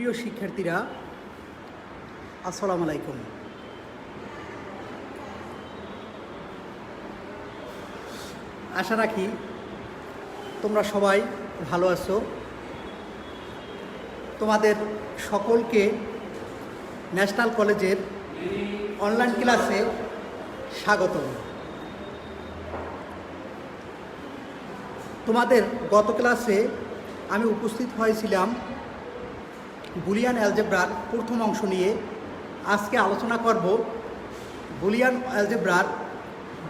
প্রিয় শিক্ষার্থীরা, আসসালামু আলাইকুম। আশা রাখি তোমরা সবাই ভালো আছো। তোমাদের সকলকে ন্যাশনাল কলেজের অনলাইন ক্লাসে স্বাগতম। তোমাদের গত ক্লাসে আমি উপস্থিত হয়েছিলাম বুলিয়ান অ্যালজেব্রার প্রথম অংশ নিয়ে। আজকে আলোচনা করব বুলিয়ান অ্যালজেব্রার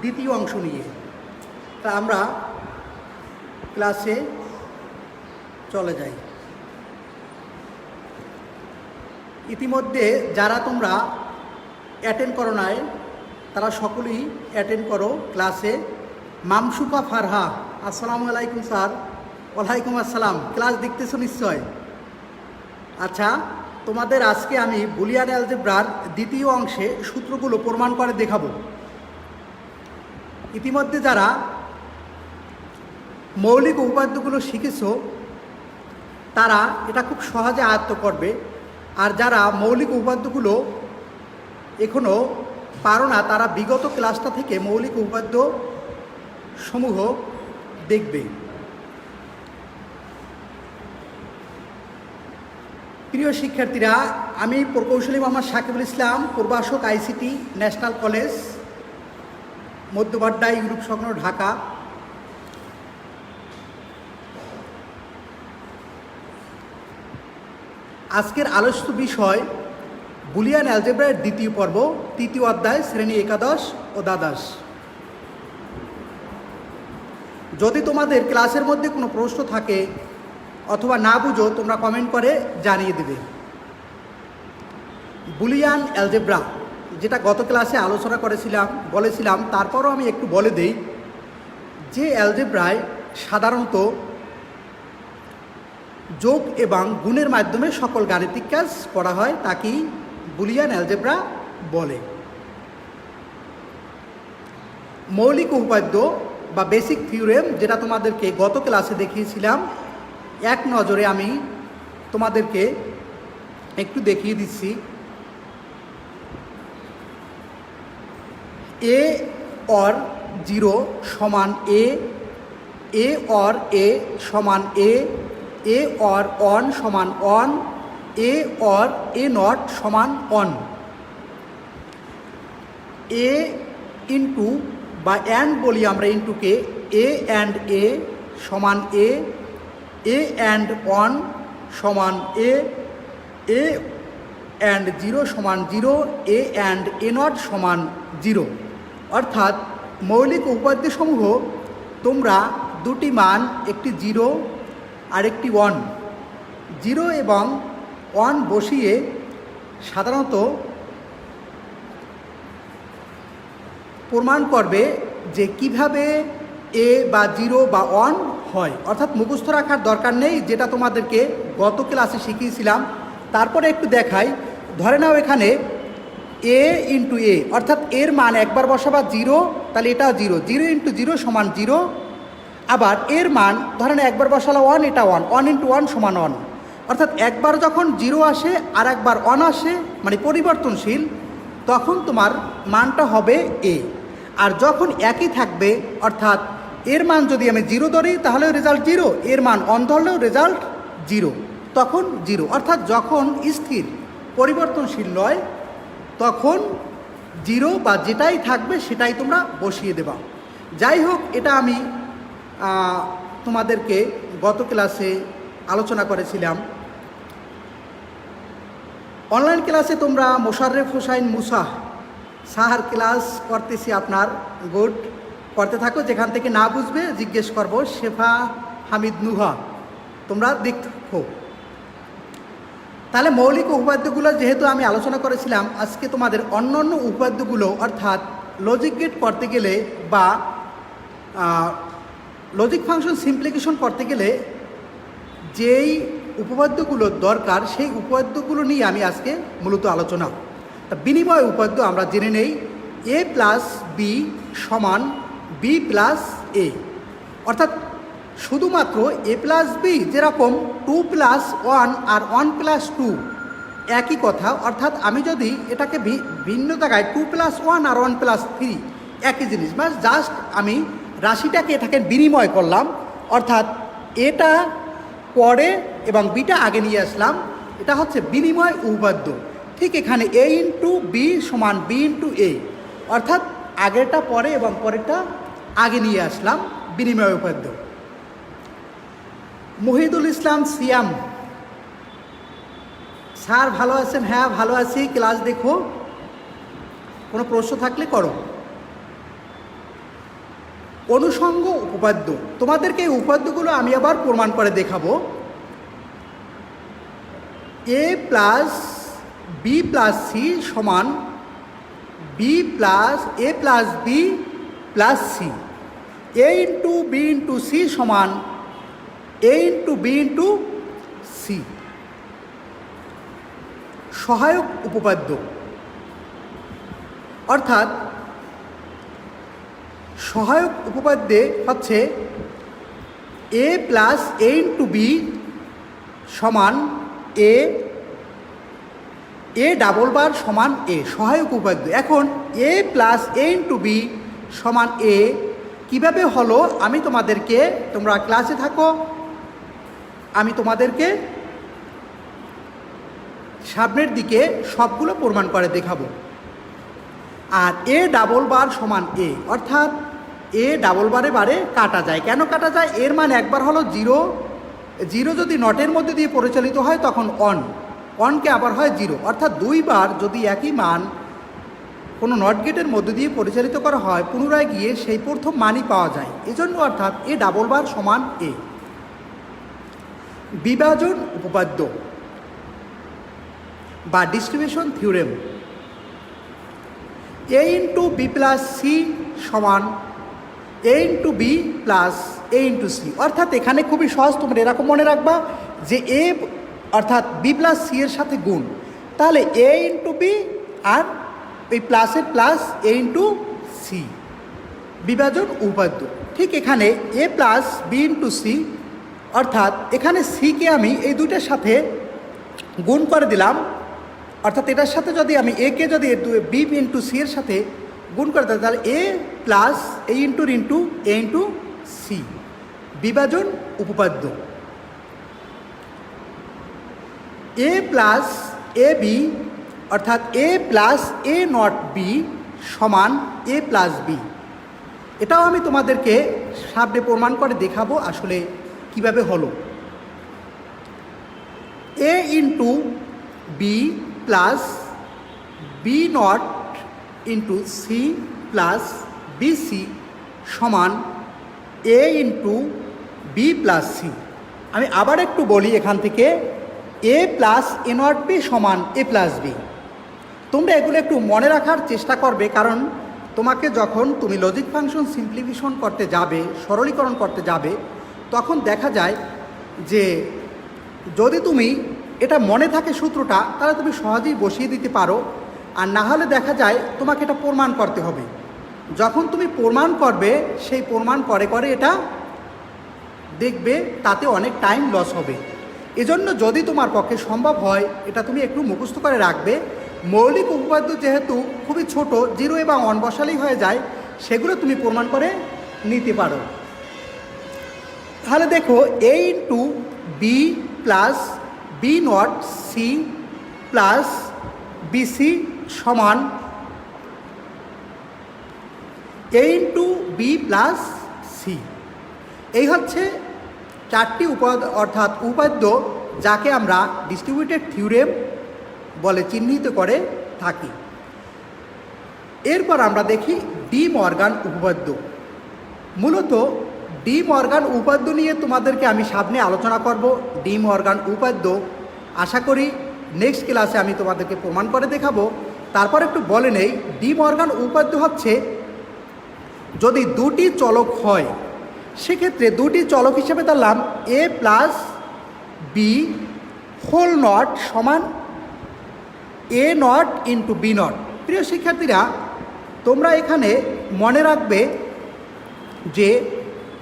দ্বিতীয় অংশ নিয়ে। তা আমরা ক্লাসে চলে যাই। ইতিমধ্যে যারা তোমরা অ্যাটেন্ড করো নাই তারা সকলেই অ্যাটেন্ড করো ক্লাসে। মামসুফা ফারহা, আসসালামু আলাইকুম স্যার। ওয়ালাইকুম আসসালাম। ক্লাস দেখতেছো নিশ্চয়? আচ্ছা, তোমাদের আজকে আমি বুলিয়ান অ্যালজেব্রার দ্বিতীয় অংশে সূত্রগুলো প্রমাণ করে দেখাবো। ইতিমধ্যে যারা মৌলিক উপপাদ্যগুলো শিখেছো তারা এটা খুব সহজে আয়ত্ত করবে, আর যারা মৌলিক উপপাদ্যগুলো এখনও পারো না তারা বিগত ক্লাসটা থেকে মৌলিক উপপাদ্য সমূহ দেখবে। প্রিয় শিক্ষার্থীরা, আমি প্রকৌশলী মোহাম্মদ সাকিবুল ইসলাম, প্রভাষক ICT, national college, Madhya Badda, Europe সংলগ্ন, ঢাকা। আজকের আলোচ্য বিষয় বুলিয়ান অ্যালজেব্রার দ্বিতীয় পর্ব, তৃতীয় অধ্যায়, শ্রেণী একাদশ ও দ্বাদশ। যদি তোমাদের ক্লাসের মধ্যে কোনো প্রশ্ন থাকে অথবা না বুঝো তোমরা কমেন্ট করে জানিয়ে দেবে। বুলিয়ান অ্যালজেব্রা যেটা গত ক্লাসে আলোচনা বলেছিলাম, তারপরও আমি একটু বলে দেই যে অ্যালজেব্রায় সাধারণত যোগ এবং গুণের মাধ্যমে সকল গাণিতিক কাজ করা হয়, তাকেই বুলিয়ান অ্যালজেব্রা বলে। মৌলিক উপপাদ্য বা বেসিক থিওরেম যেটা তোমাদেরকে গত ক্লাসে দেখিয়েছিলাম, এক নজরে আমি তোমাদেরকে একটু দেখিয়ে দিচ্ছি। এ অর 0 সমান এ অর এ সমান এ অর অন সমান on, a or a not সমান অন। এ ইন্টু বা অ্যান্ড বলি আমরা ইন্টুকে, এ অ্যান্ড এ সমান এ অ্যান্ড ওয়ান সমান এ অ্যান্ড 0 সমান 0, এ অ্যান্ড এ নট সমান 0। অর্থাৎ মৌলিক উপপাদ্যসমূহ তোমরা দুটি মান, একটি 0 আর একটি 1, 0 এবং 1 বসিয়ে সাধারণত প্রমাণ করবে যে কিভাবে এ বা 0 বা 1 হয়। অর্থাৎ মুখস্থ রাখার দরকার নেই, যেটা তোমাদেরকে গত ক্লাসে শিখিয়েছিলাম। তারপরে একটু দেখাই। ধরে নাও এখানে এ ইন্টু এ, অর্থাৎ এর মান একবার বসাবা 0, তাহলে এটাও 0, 0 ইন্টু 0 সমান 0। আবার এর মান ধরেন একবার বসালো 1, এটা 1, 1 ইন্টু 1 সমান 1। অর্থাৎ একবার যখন 0 আসে আর একবার 1 আসে, মানে পরিবর্তনশীল, তখন তোমার মানটা হবে এ। আর যখন একই থাকবে, অর্থাৎ এর মান যদি আমি 0 ধরি তাহলেও রেজাল্ট 0, এর মান 1 ধরলেও রেজাল্ট 0, তখন 0। অর্থাৎ যখন স্থির পরিবর্তনশীল নয় তখন 0 বা যেটাই থাকবে সেটাই তোমরা বসিয়ে দেবা। যাই হোক, এটা আমি তোমাদেরকে গত ক্লাসে আলোচনা করেছিলাম। অনলাইন ক্লাসে তোমরা মোশাররেফ হোসাইন মুসা সাহার ক্লাস করতেছি আপনার, গুড, করতে থাকো। যেখান থেকে না বুঝবে জিজ্ঞেস করবো। শেফা হামিদ নুহা, তোমরা দেখো। তাহলে মৌলিক উপপাদ্যগুলো যেহেতু আমি আলোচনা করেছিলাম, আজকে তোমাদের অন্যান্য উপপাদ্যগুলো অর্থাৎ লজিক গেট করতে গেলে বা লজিক ফাংশন সিম্পলিফিকেশন করতে গেলে যেই উপপাদ্যগুলো দরকার সেই উপপাদ্যগুলো নিয়ে আমি আজকে মূলত আলোচনা। বিনিময় উপপাদ্য আমরা জেনে নেই। এ প্লাস বি সমান বি প্লাস এ, অর্থাৎ শুধুমাত্র এ প্লাস বি যেরকম 2 প্লাস 1 আর 1 প্লাস 2 একই কথা, অর্থাৎ আমি যদি এটাকে ভিন্ন জায়গায় 2 প্লাস 1 আর 1 প্লাস 3 একই জিনিস, বাস জাস্ট আমি রাশিটাকে এটাকে বিনিময় করলাম, অর্থাৎ এটা পরে এবং বিটা আগে নিয়ে আসলাম, এটা হচ্ছে বিনিময় উপপাদ্য। ঠিক এখানে এ ইন্টু বি সমান বি ইন্টু এ, অর্থাৎ আগেরটা পরে এবং পরেরটা আগে নিয়ে আসলাম, বিনিময় উপপাদ্য। মহিদুল ইসলাম সিয়াম, স্যার ভালো আছেন? হ্যাঁ ভালো আছি, ক্লাস দেখো, কোনো প্রশ্ন থাকলে করো। অনুষঙ্গ উপপাদ্য, তোমাদেরকে এই উপপাদ্যগুলো আমি আবার প্রমাণ করে দেখাবো। এ প্লাস বি প্লাস সি সমান বি প্লাস এ প্লাস বি প্লাস সি, এ ইন্টু বি ইন্টু সি সমান A into B into C. সহায়ক উপপাদ্য, অর্থাৎ সহায়ক উপপাদ্যে হচ্ছে এ প্লাস এ ইন্টু বি সমান এ, এ ডাবল বার সমান এ, সহায়ক উপপাদ্য। এখন এ প্লাস এ ইন্টু বি সমান এ কীভাবে হলো আমি তোমাদেরকে, তোমরা ক্লাসে থাকো, আমি তোমাদেরকে সামনের দিকে সবগুলো প্রমাণ করে দেখাবো। আর এ ডাবল বার সমান এ, অর্থাৎ এ ডাবল বারে বারে কাটা যায়। কেন কাটা যায়? এর মান একবার হলো 0, 0 যদি নটের মধ্যে দিয়ে পরিচালিত হয় তখন অনকে আবার হয় 0, অর্থাৎ দুইবার যদি একই মান কোনো নট গেটের মধ্যে দিয়ে পরিচালিত করা হয় পুনরায় গিয়ে সেই প্রথম মানই পাওয়া যায়, এজন্য অর্থাৎ এ ডাবল বার সমান এ। বিভাজন উপপাদ্য বা ডিস্ট্রিবিউশন থিওরেম, এ ইন্টু বি প্লাস সি সমান A into B plus A into C, অর্থাৎ এখানে খুবই সহজ, তোমরা এরকম মনে রাখবা যে এ অর্থাৎ বি প্লাস সি এর সাথে গুণ, তাহলে এ ইন্টু বি আর এই প্লাসের প্লাস এ ইন্টু সি, বিভাজন উপপাদ্য। ঠিক এখানে এ প্লাস বি ইন্টু সি, অর্থাৎ এখানে সিকে আমি এই দুইটার সাথে গুণ করে দিলাম, অর্থাৎ এটার সাথে যদি আমি একে যদি বি ইন্টু সি এর সাথে গুণ করে দিই তাহলে এ plus A into A into C, বিভাজন উপপাদ্য। এ প্লাস এ বি অর্থাৎ এ প্লাস এ নট বি সমান এ প্লাস বি, এটাও আমি তোমাদেরকে সামনে প্রমাণ করে দেখাবো আসলে কিভাবে হলো। A into B plus B not into C plus B C সমান A into B plus C. আমি আবার একটু বলি এখান থেকে, A plus A not B সমান এ প্লাস বি। তোমরা এগুলো একটু মনে রাখার চেষ্টা করবে, কারণ তোমাকে যখন তুমি লজিক ফাংশন সিম্পলিফিকেশন করতে যাবে, সরলীকরণ করতে যাবে, তখন দেখা যায় যে যদি তুমি এটা মনে থাকে সূত্রটা, তাহলে তুমি সহজেই বসিয়ে দিতে পারো, আর না হলে দেখা যায় তোমাকে এটা প্রমাণ করতে হবে। যখন তুমি প্রমাণ করবে, সেই প্রমাণ করে করে এটা দেখবে তাতে অনেক টাইম লস হবে। এজন্য যদি তোমার পক্ষে সম্ভব হয় এটা তুমি একটু মুখস্থ করে রাখবে। মৌলিক উপপাদ্য যেহেতু খুবই ছোট, 0 এবং 1 বসালেই হয়ে যায়, সেগুলো তুমি প্রমাণ করে নিতে পারো। তাহলে দেখো A into B plus B not C plus BC সমান A into B plus C. এই হচ্ছে চারটি অর্থাৎ উপপাদ্য যাকে আমরা ডিস্ট্রিবিউটেড থিওরেম বলে চিহ্নিত করে থাকি। এরপর আমরা দেখি ডি মর্গান উপপাদ্য। মূলত ডি মর্গান উপপাদ্য নিয়ে তোমাদেরকে আমি সামনে আলোচনা করব। ডি মর্গান উপপাদ্য আশা করি নেক্সট ক্লাসে আমি তোমাদেরকে প্রমাণ করে দেখাবো। তারপর একটু বলে নেই, ডি মর্গান উপপাদ্য হচ্ছে যদি দুটি চলক হয়, সেক্ষেত্রে দুটি চলক হিসেবে ধরলাম A plus B whole not সমান এ নট ইন্টু বি নট। প্রিয় শিক্ষার্থীরা, তোমরা এখানে মনে রাখবে যে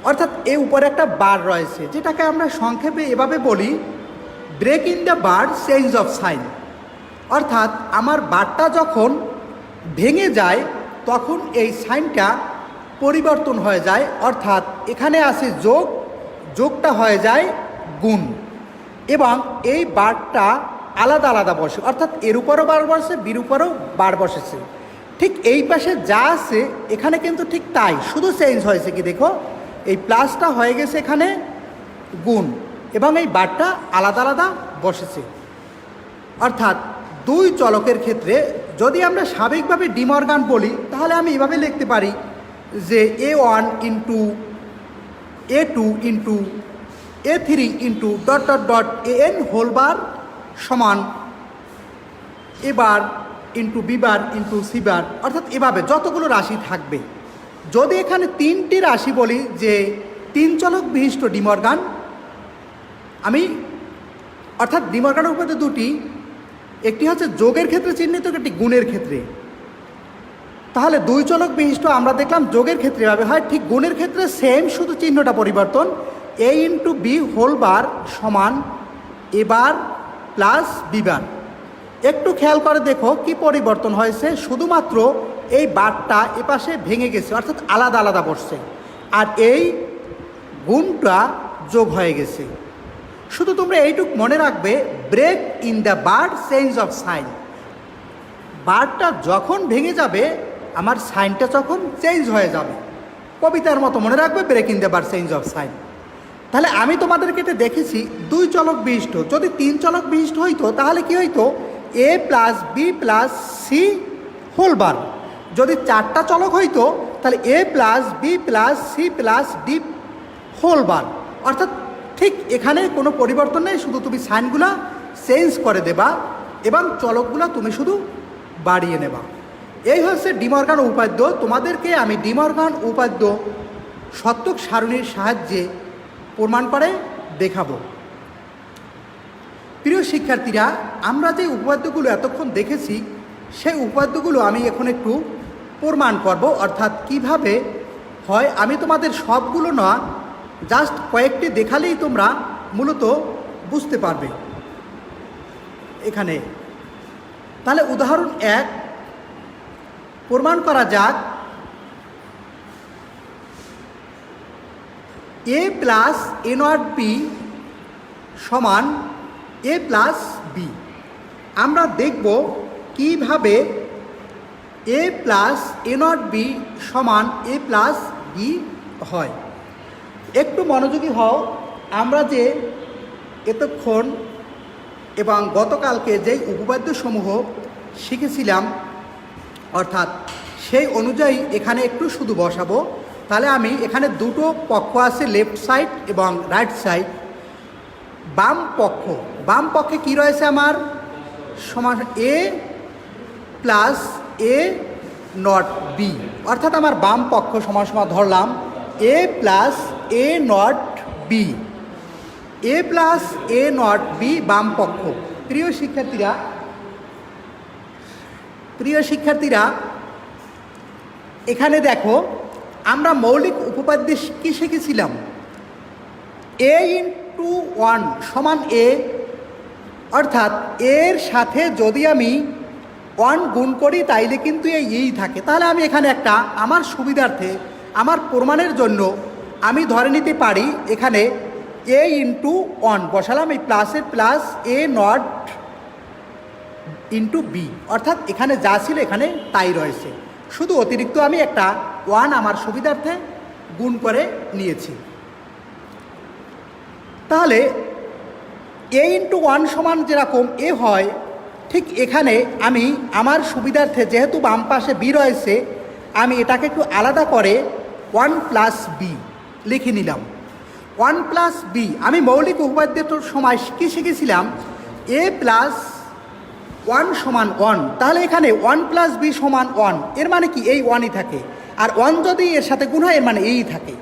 অর্থাৎ এর উপরে একটা বার রয়েছে, যেটাকে আমরা সংক্ষেপে এভাবে বলি break in the bar change of sign. অর্থাৎ আমার বারটা যখন ভেঙে যায় তখন এই সাইনটা পরিবর্তন হয়ে যায়, অর্থাৎ এখানে আছে যোগ, যোগটা হয়ে যায় গুণ, এবং এই বারটা আলাদা আলাদা বসে, অর্থাৎ এর উপরও বার বসে, বির উপরও বার বসেছে। ঠিক এই পাশে যা আছে এখানে কিন্তু ঠিক তাই, শুধু চেঞ্জ হয়েছে কি দেখো, এই প্লাসটা হয়ে গেছে এখানে গুণ, এবং এই বারটা আলাদা আলাদা বসেছে। অর্থাৎ দুই চলকের ক্ষেত্রে যদি আমরা স্বাভাবিকভাবে ডি মর্গান বলি তাহলে আমি এভাবে লিখতে পারি যে A1 into A2 into A3 into dot dot dot AN whole bar সমান A bar into B bar into C bar, অর্থাৎ এভাবে যতগুলো রাশি থাকবে। যদি এখানে তিনটি রাশি বলি যে তিন চলক বিশিষ্ট ডি মর্গান, আমি অর্থাৎ ডি মর্গানের উপপাদ্য দুটি, একটি হচ্ছে যোগের ক্ষেত্রে চিহ্নিত, একটি গুণের ক্ষেত্রে। তাহলে দুই চলক বিশিষ্ট আমরা দেখলাম যোগের ক্ষেত্রে এভাবে হয়, ঠিক গুণের ক্ষেত্রে সেম, শুধু চিহ্নটা পরিবর্তন, A into B whole bar সমান এ বার প্লাস বি বার। একটু খেয়াল করে দেখো কি পরিবর্তন হয়েছে, শুধুমাত্র এই বারটা এপাশে ভেঙে গেছে, অর্থাৎ আলাদা আলাদা বসছে, আর এই গুণটা যোগ হয়ে গেছে। শুধু তোমরা এইটুক মনে রাখবে, break in the bar change of sign. বারটা যখন ভেঙে যাবে আমার সাইনটা তখন চেঞ্জ হয়ে যাবে, কবিতার মতো মনে রাখবে, break in the bar change of sign. তাহলে আমি তোমাদেরকে এটা দেখেছি দুই চলক বিশিষ্ট, যদি তিন চলক বিশিষ্ট হইতো তাহলে কি হইতো, A plus B plus C whole bar. যদি চারটা চলক হইতো তাহলে A plus B plus C plus D whole bar. অর্থাৎ ঠিক এখানে কোনো পরিবর্তন নেই, শুধু তুমি সাইনগুলা চেঞ্জ করে দেবা এবং চলকগুলা তুমি শুধু বাড়িয়ে নেবা। এই হচ্ছে ডি মর্গান উপপাদ্য। তোমাদেরকে আমি ডি মর্গান উপপাদ্য সত্যক সারণীর সাহায্যে প্রমাণ করে দেখাবো। প্রিয় শিক্ষার্থীরা, আমরা যে উপপাদ্যগুলো এতক্ষণ দেখেছি সেই উপপাদ্যগুলো আমি এখন একটু প্রমাণ করব, অর্থাৎ কিভাবে হয়। আমি তোমাদের সবগুলো না, জাস্ট কয়েকটি দেখালেই তোমরা মূলত বুঝতে পারবে এখানে। তাহলে উদাহরণ 1 প্রমাণ করা যাক, A plus A not B সমান এ প্লাস বি। আমরা দেখব কিভাবে A plus A not B সমান এ প্লাস বি হয়। একটু মনোযোগী হও। আমরা যে এতক্ষণ এবং গতকালকে যেই উপপাদ্যসমূহ শিখেছিলাম, অর্থাৎ সেই অনুযায়ী এখানে একটু শুধু বসাবো। তাহলে আমি এখানে দুটো পক্ষ আছে, লেফট সাইড এবং রাইট সাইড। বাম পক্ষে কি রয়েছে আমার, সমান A plus A not B, অর্থাৎ আমার বাম পক্ষ সমান সমান ধরলাম A plus A not B, A plus A not B বাম পক্ষ। প্রিয় শিক্ষার্থীরা এখানে দেখো, আমরা মৌলিক উপপাদ্যে কী শিখেছিলাম, এ ইন্টু 1 সমান এ, অর্থাৎ এর সাথে যদি আমি 1 গুণ করি তাইলে কিন্তু এই থাকে। তাহলে আমি এখানে একটা আমার সুবিধার্থে, আমার প্রমাণের জন্য আমি ধরে নিতে পারি এখানে এ ইন্টু 1 বসালাম, এই প্লাসের plus A not into B, অর্থাৎ এখানে যা ছিল এখানে তাই রয়েছে, শুধু অতিরিক্ত আমি একটা 1 আমার সুবিধার্থে গুণ করে নিয়েছি। তাহলে এ ইন্টু 1 সমান যেরকম এ হয়, ঠিক এখানে আমি আমার সুবিধার্থে, যেহেতু বাম পাশে বি রয়েছে, আমি এটাকে একটু আলাদা করে 1 প্লাস বি লিখে নিলাম। 1 প্লাস বি, আমি মৌলিক উপপাদ্যের সময় কী শিখেছিলাম, এ প্লাস 1 সমান 1। তাহলে এখানে 1 প্লাস বি সমান 1, এর মানে কি এই 1ই থাকে, আর 1 যদি এর সাথে গুণ হয় এর মানে এই থাকে।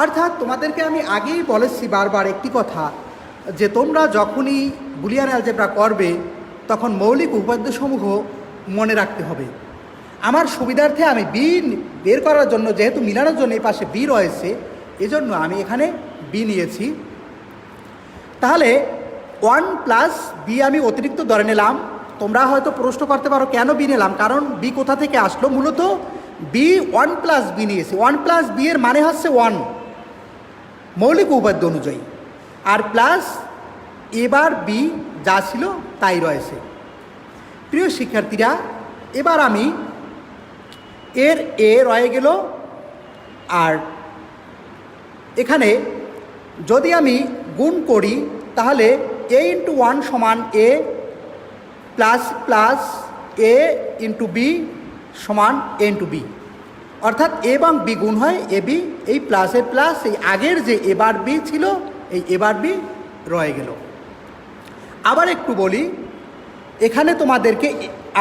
অর্থাৎ তোমাদেরকে আমি আগেই বলেছি বারবার একটি কথা, যে তোমরা যখনই বুলিয়ান অ্যালজেব্রা করবে তখন মৌলিক উপপাদ্যসমূহ মনে রাখতে হবে। আমার সুবিধার্থে আমি বি বের করার জন্য, যেহেতু মিলানোর জন্য এই পাশে বি রয়েছে, এজন্য আমি এখানে বি নিয়েছি। তাহলে 1 প্লাস বি আমি অতিরিক্ত ধরে নিলাম। তোমরা হয়তো প্রশ্ন করতে পারো কেন বি নিলাম, কারণ বি কোথা থেকে আসলো। মূলত বি 1 প্লাস বি নিয়েছি। 1 প্লাস বি এর মানে হচ্ছে 1 মৌলিক উপপাদ্য অনুযায়ী, আর প্লাস এবার বি যা ছিল তাই রয়েছে। প্রিয় শিক্ষার্থীরা, এবার আমি এর এ রয়ে গেল, আর এখানে যদি আমি গুণ করি তাহলে এ ইন্টু 1 সমান A plus plus A into B সমান এ ইন্টু বি, অর্থাৎ এ এবং বি গুণ হয় এ বি, এই প্লাসে প্লাস এই আগের যে এবার বি ছিল এই এবার বি রয়ে গেল। আবার একটু বলি, এখানে তোমাদেরকে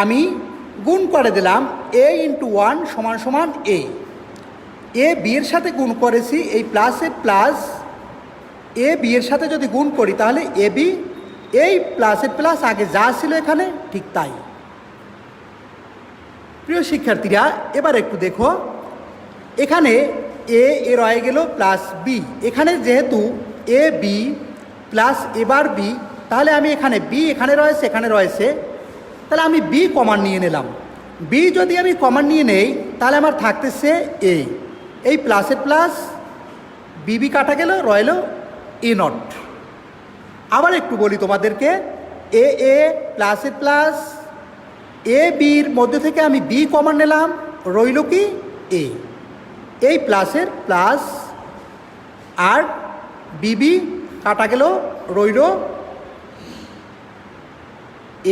আমি গুণ করে দিলাম এ ইন্টু 1 সমান সমান এ বি এর সাথে গুণ করেছি, এই প্লাসে প্লাস এ বি এর সাথে যদি গুণ করি তাহলে এ বি, এই প্লাসে প্লাস আগে যা ছিল এখানে ঠিক তাই। প্রিয় শিক্ষার্থীরা, এবার একটু দেখো, এখানে এ রয়ে গেল প্লাস বি। এখানে যেহেতু এ বি প্লাস এবার বি, তাহলে আমি এখানে বি এখানে রয়েছে এখানে রয়েছে, তাহলে আমি বি কমন নিয়ে নিলাম। বি যদি আমি কমন নিয়ে নেই তাহলে আমার থাকতেছে এ, এই প্লাসের প্লাস বি কাটা গেল, রইল এ নট। আবার একটু বলি তোমাদেরকে, এ প্লাসের প্লাস এ বির মধ্যে থেকে আমি বি কমন নিলাম, রইল কি এ, এই প্লাসের প্লাস আর বিবি কাটা গেল, রইল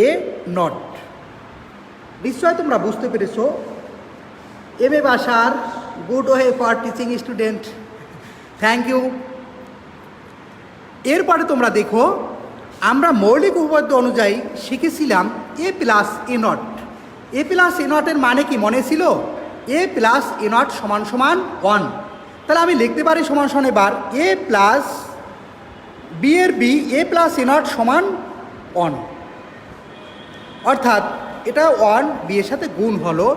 এ নট। নিশ্চয় তোমরা বুঝতে পেরেছো। M A Basar good way for teaching student, thank you. এরপরে তোমরা দেখো, আমরা মৌলিক উপপাদ্য অনুযায়ী শিখেছিলাম A plus A not. A plus A নটের মানে কি মনে ছিল? এ প্লাস এ নট সমান সমান 1। তাহলে আমি লিখতে পারি সমান সমান এবার এ প্লাস বি এর B A plus A not সমান 1, অর্থাৎ এটা 1 বি এর সাথে গুণ হলো।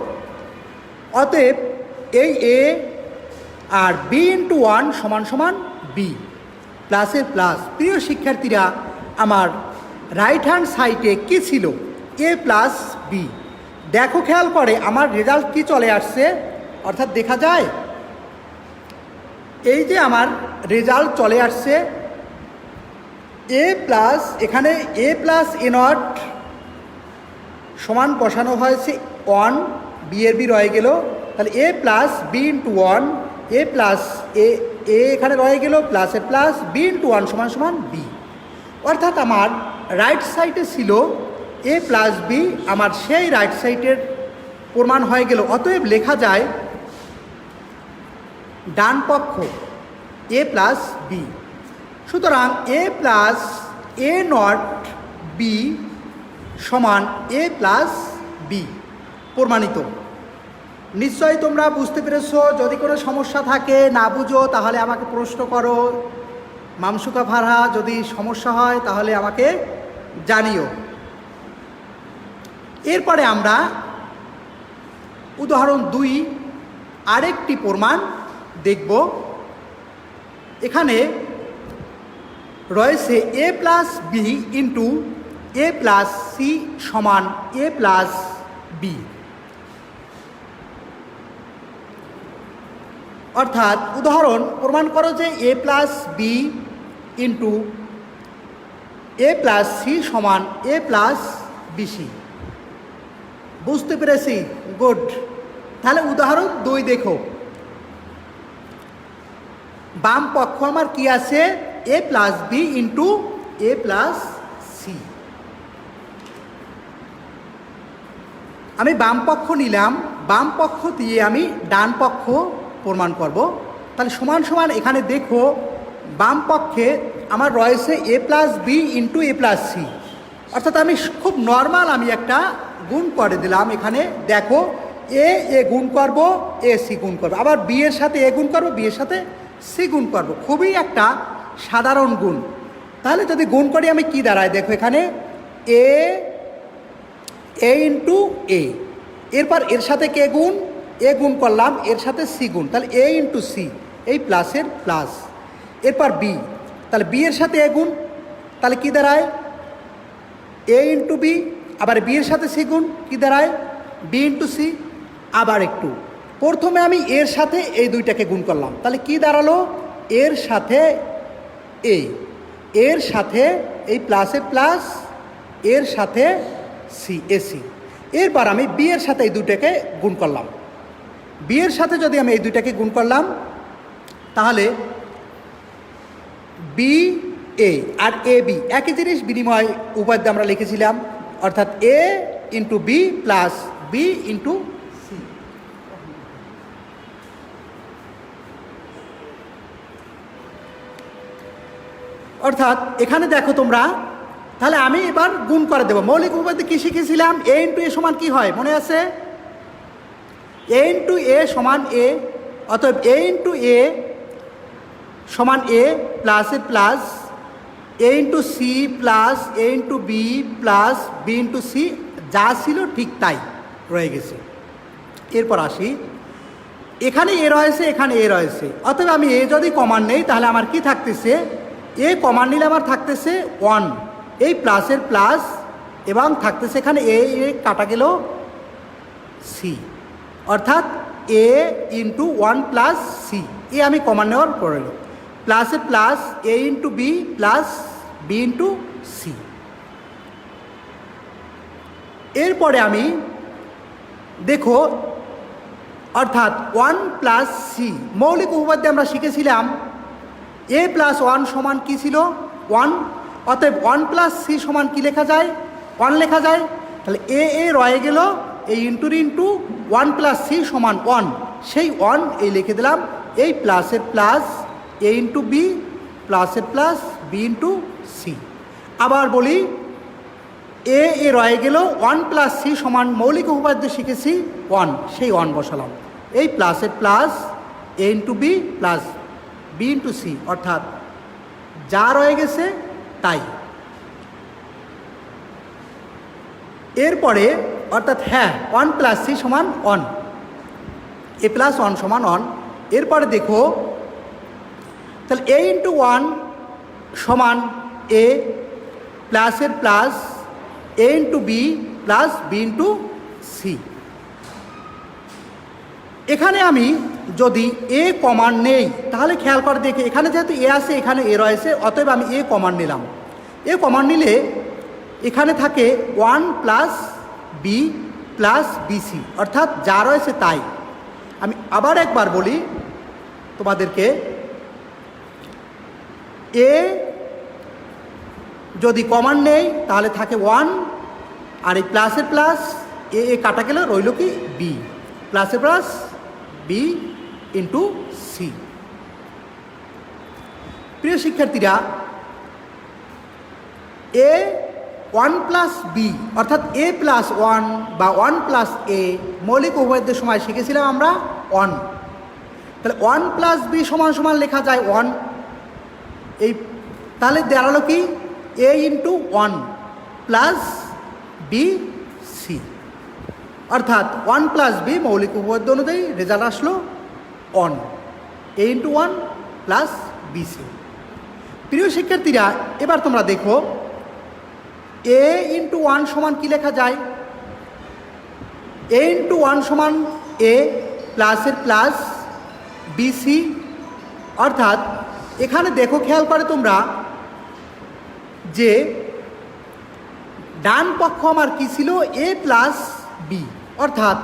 অতএব এই এ আর বি ইন্টু 1 সমান সমান বি, প্লাসের প্লাস। প্রিয় শিক্ষার্থীরা, আমার রাইট হ্যান্ড সাইডে কী ছিল? এ প্লাস বি। দেখো, খেয়াল করে আমার রেজাল্ট কি চলে আসছে, অর্থাৎ দেখা যায় এই যে আমার রেজাল্ট চলে আসছে এ প্লাস, এখানে এ প্লাস এ নট সমান বসানো হয়েছে 1, বি এর বি রয়ে গেল, তাহলে এ প্লাস বি ইন্টু 1, এ প্লাস এ এখানে রয়ে গেল, প্লাসের প্লাস বি ইন্টু 1 সমান সমান বি। অর্থাৎ আমার রাইট সাইডে ছিল এ প্লাস বি, আমার সেই রাইট সাইডের প্রমাণ হয়ে গেল। অতএব লেখা যায় ডান পক্ষ এ প্লাস বি। সুতরাং এ প্লাস এ নট বি সমান এ প্লাস বি প্রমাণিত। নিশ্চয়ই তোমরা বুঝতে পেরেছো। যদি কোনো সমস্যা থাকে, না বুঝো, তাহলে আমাকে প্রশ্ন করো। মামসুকা ফারহা, যদি সমস্যা হয় তাহলে আমাকে জানিও। এরপরে আমরা উদাহরণ 2 আরেকটি প্রমাণ দেখব। এখানে রয়েছে এ প্লাস বি ইন্টু এ প্লাস সি সমান এ প্লাস বি। অর্থাৎ উদাহরণ, প্রমাণ করো যে এ প্লাস বি ইন্টু এ প্লাস সি সমান এ প্লাস বিসি। বুঝতে পেরেছি? গুড। তাহলে উদাহরণ 2 দেখো। বাম পক্ষ আমার কি আছে? এ প্লাস বি ইন্টু এ প্লাস সি। আমি বাম পক্ষ নিলাম, বাম পক্ষ দিয়ে আমি ডান পক্ষ প্রমাণ করব। তাহলে সমান সমান এখানে দেখো, বাম পক্ষে আমার রয়েছে এ প্লাস বি ইন্টু এ প্লাস সি। অর্থাৎ আমি খুব নর্মাল আমি একটা গুণ করে দিলাম। এখানে দেখো, এ গুণ করব, এ সি গুণ করবো, আবার বি এর সাথে এ গুণ করবো, বি এর সাথে সি গুণ করব। খুবই একটা সাধারণ গুণ। তাহলে যদি গুণ করি আমি কি দাঁড়ায় দেখো, এখানে এ ইন্টু এ, এরপর এর সাথে কে গুণ? এ গুণ করলাম, এর সাথে সি গুণ, তাহলে এ ইন্টু সি। এই প্লাসের প্লাস। এরপর বি, তাহলে বি এর সাথে এ গুণ, তাহলে কী দাঁড়ায় এ ইন্টু বি, আবার বি এর সাথে সি গুণ, কী দাঁড়ায় বি ইন্টু সি। আবার একটু প্রথমে আমি এর সাথে এই দুইটাকে গুণ করলাম, তাহলে কি দাঁড়ালো এর সাথে এর সাথে এই প্লাসের প্লাস, এর সাথে সি এসি। এরপর আমি বি এর সাথে এই দুইটাকে গুণ করলাম, বি এর সাথে যদি আমি এই দুইটাকে গুণ করলাম তাহলে B A R A B একই জিনিস, বিনিময় উপাদ্য আমরা লিখেছিলাম, অর্থাৎ A into B plus B into C. অর্থাৎ এখানে দেখো তোমরা, তাহলে আমি এবার গুণ করে দেবো। মৌলিক উপপাদ্য কী শিখেছিলাম, এ ইন্টু এ সমান কী হয় মনে আছে, এ ইন্টু এ সমান এ, অতএব এ ইন্টু এ সমান এ প্লাসে plus, A into C plus A into B plus B into C, যা ছিল ঠিক তাই রয়ে গেছে। এরপর আসি, এখানে এ রয়েছে, এখানে এ রয়েছে, অতএব আমি এ যদি কমান নেই তাহলে আমার কি থাকতেছে, এ কমান নিলে আমার থাকতেছে 1, এই প্লাসের প্লাস, এবং থাকতেছে এখানে এ কাটা গেল সি, অর্থাৎ এ ইন্টু 1 প্লাস সি, এ আমি কমান নেওয়ার পরে এলো প্লাসের plus A into B plus B into C. এরপরে আমি দেখো, অর্থাৎ 1 প্লাস সি, মৌলিক উপপাদ্যে আমরা শিখেছিলাম এ প্লাস 1 সমান কী ছিল 1, অতএব 1 প্লাস সি সমান কী লেখা যায় 1 লেখা যায়। তাহলে এ রয়ে গেল এই ইন্টুর ইন্টু 1 প্লাস সি সমান 1, সেই 1 এই লিখে দিলাম, এই প্লাসের প্লাস এ ইন্টু বি প্লাসের প্লাস বি ইন্টু সি। আবার বলি, এ রয়ে গেল 1 প্লাস সি সমান মৌলিক উপপাদ্য শিখেছি 1, সেই 1 বসালাম, এই প্লাসের plus A into B plus B into C, অর্থাৎ যা রয়ে গেছে তাই। এরপরে অর্থাৎ হ্যাঁ 1 প্লাস সি সমান 1, এ প্লাস 1 সমান 1। এরপরে দেখো, তাহলে এ ইন্টু 1 সমান এ প্লাসের plus A into B plus B into C. এখানে আমি যদি এ কমান নেই তাহলে খেয়াল করে দেখে, এখানে যেহেতু এ আছে এখানে এ রয়েছে, অতএব আমি এ কমান নিলাম। এ কমান নিলে এখানে থাকে 1 প্লাস বি প্লাস বিসি, অর্থাৎ যা রয়েছে তাই। আমি আবার একবার বলি তোমাদেরকে, এ যদি কমান নেই তাহলে থাকে 1, আর এই প্লাসের প্লাস এ কাটা গেলে রইল কি বি, প্লাসের প্লাস বি ইন্টু সি। প্রিয় শিক্ষার্থীরা, এ 1 প্লাস বি অর্থাৎ এ প্লাস 1 বা 1 প্লাস এ মৌলিক উপপাদ্যের সময় শিখেছিলাম আমরা 1, তাহলে 1 প্লাস বি সমান সমান লেখা যায় 1, এই তাহলে দাঁড়ালো কি এ ইন্টু 1 প্লাস বি সি, অর্থাৎ 1 প্লাস বি মৌলিক উপপাদ্য অনুযায়ী রেজাল্ট আসলো 1, এ ইন্টু 1 প্লাস বি সি। প্রিয় শিক্ষার্থীরা, এবার তোমরা দেখো এ ইন্টু 1 সমান কী লেখা যায়, এ ইন্টু 1 সমান এ প্লাসের প্লাস বিসি, অর্থাৎ এখানে দেখো খেয়াল করে তোমরা যে ডান পক্ষ আমার কী ছিল এ প্লাস বি, অর্থাৎ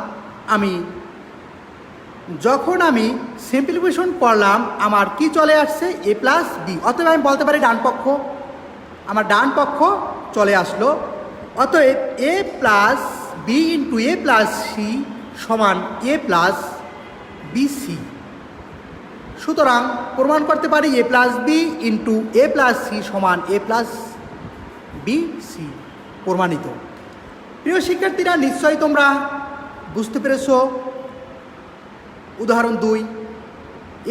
যখন আমি সিম্পলিফিকেশন করলাম আমার কি চলে আসছে এ প্লাস বি, অতএব আমি বলতে পারি ডান পক্ষ, আমার ডান পক্ষ চলে আসলো। অতএব এ প্লাস বি ইন্টু এ প্লাস সি সমান এ প্লাস বি সি। সুতরাং প্রমাণ করতে পারি এ প্লাস বি ইন্টু এ প্লাস সি সমান এ প্লাস বি সি, প্রমাণিত। প্রিয় শিক্ষার্থীরা, নিশ্চয়ই তোমরা বুঝতে পেরেছো। উদাহরণ 2,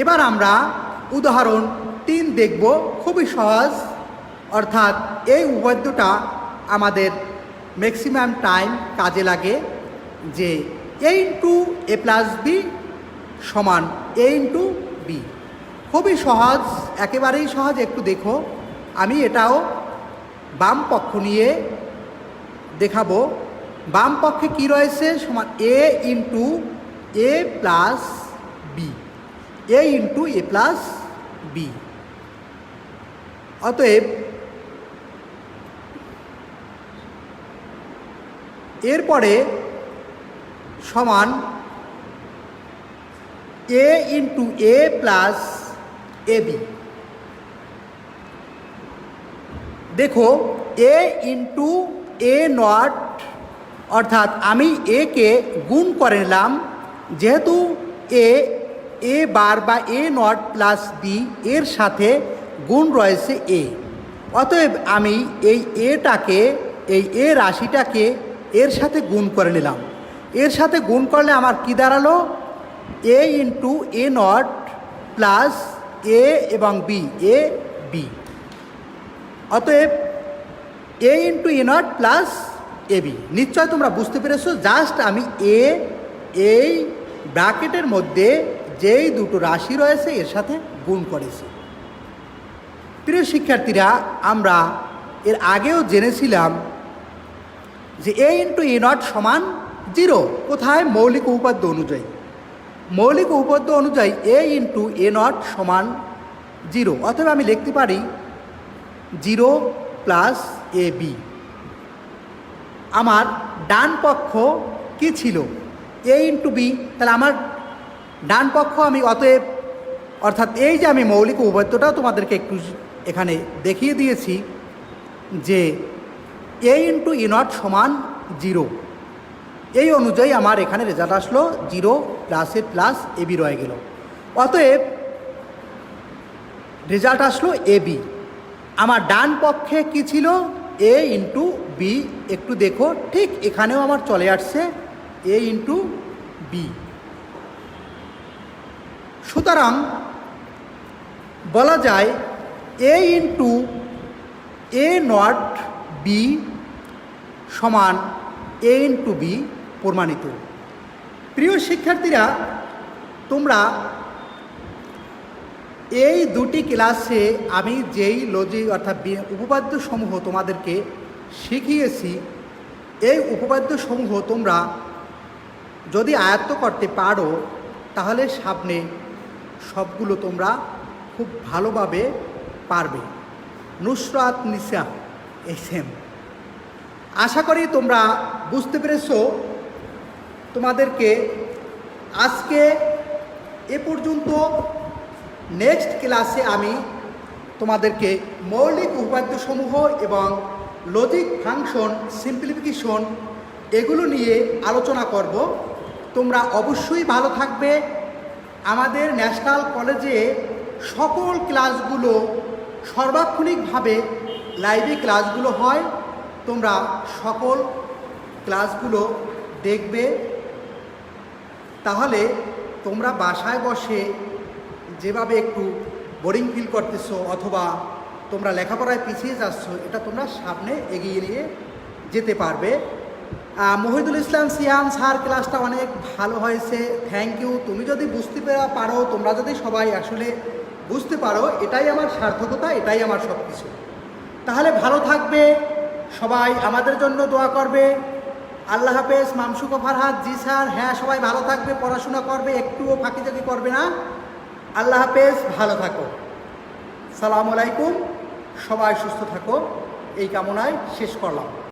এবার আমরা উদাহরণ 3 দেখব, খুবই সহজ, অর্থাৎ এই উপপাদ্যটা আমাদের ম্যাক্সিমাম টাইম কাজে লাগে, যে এ ইন্টু এ প্লাস বি সমান এ ইন্টু বি। খুবই সহজ, একেবারেই সহজ। একটু দেখো, আমি এটাও বাম পক্ষ নিয়ে দেখাবো। বাম পক্ষে কি রয়েছে? সমান A into A plus B, A into A plus B. অতএব এরপরে সমান A into A plus A B. দেখো, এ ইন্টু এ নট, অর্থাৎ আমি এ কে গুণ করে নিলাম, যেহেতু এ বার বা এ নট প্লাস বি এর সাথে গুণ রয়েছে এ, অতএব আমি এই এটাকে, এই এ রাশিটাকে এর সাথে গুণ করে নিলাম। এর সাথে গুণ করলে আমার কি দাঁড়ালো? A into A not plus A এবং বি, এ বি। অতএব A into A not plus A B. নিশ্চয় তোমরা বুঝতে পেরেছো। জাস্ট আমি এই ব্র্যাকেটের মধ্যে যেই দুটো রাশি রয়েছে এর সাথে গুণ করেছি। প্রিয় শিক্ষার্থীরা, আমরা এর আগেও জেনেছিলাম যে এ ইন্টু এ নট সমান 0। কোথায়? মৌলিক উপপাদ্য অনুযায়ী। মৌলিক উপপাদ্য অনুযায়ী এ ইন্টু এ নট সমান 0। অথবা আমি লিখতে পারি 0 প্লাস এ বি। আমার ডান পক্ষ কি ছিল? এ ইন্টু বি। তাহলে আমার ডান পক্ষ আমি অতএব, অর্থাৎ এই যে আমি মৌলিক উপপাদ্যটাও তোমাদেরকে একটু এখানে দেখিয়ে দিয়েছি যে এ ইন্টু ই নট সমান 0। এই অনুযায়ী আমার এখানে রেজাল্ট আসলো 0 প্লাসে প্লাস এ বি রয়ে গেল। অতএব রেজাল্ট আসলো এ বি। আমার ডান পক্ষে কি ছিল? এ ইন্টু বি। একটু দেখো, ঠিক এখানেও আমার চলে আসছে এ ইন্টু বি। সুতরাং বলা যায় এ ইন্টু এ নট বি সমান এ ইন্টু বি প্রমাণিত। প্রিয় শিক্ষার্থীরা, তোমরা এই দুটি ক্লাসে আমি যেই লজিক অর্থাৎ উপপাদ্য সমূহ তোমাদেরকে শিখিয়েছি, এই উপপাদ্য সমূহ তোমরা যদি আয়ত্ত করতে পারো তাহলে সামনে সবগুলো তোমরা খুব ভালোভাবে পারবে। নুসরাত নিসা এসএম। আশা করি তোমরা বুঝতে পেরেছো। তোমাদেরকে আজকে এ পর্যন্ত। নেক্সট ক্লাসে আমি তোমাদেরকে মৌলিক উপপাদ্যসমূহ এবং লজিক ফাংশন, সিম্পলিফিকেশন এগুলো নিয়ে আলোচনা করব। তোমরা অবশ্যই ভালো থাকবে। আমাদের ন্যাশনাল কলেজে সকল ক্লাসগুলো সর্বাক্ষণিকভাবে লাইভে ক্লাসগুলো হয়। তোমরা সকল ক্লাসগুলো দেখবে, তাহলে তোমরা বাসায় বসে যেভাবে একটু বোরিং ফিল করতেছো অথবা তোমরা লেখাপড়ায় পিছিয়ে যাচ্ছ, এটা তোমরা সামনে এগিয়ে নিয়ে যেতে পারবে। মহিদুল ইসলাম সিয়াম স্যার, ক্লাসটা অনেক ভালো হয়েছে, থ্যাংক ইউ। তুমি যদি বুঝতে পারো, তোমরা যদি সবাই আসলে বুঝতে পারো, এটাই আমার সার্থকতা, এটাই আমার সব কিছু। তাহলে ভালো থাকবে সবাই, আমাদের জন্য দোয়া করবে। আল্লাহ হাফেজ। মামসুক ফারহাদ, জি স্যার। হ্যাঁ, সবাই ভালো থাকবে, পড়াশোনা করবে, একটুও ফাঁকিঝাঁকি করবে না। আল্লাহ হাফেজ, ভালো থাকো। সালামু আলাইকুম। সবাই সুস্থ থাকো, এই কামনায় শেষ করলাম।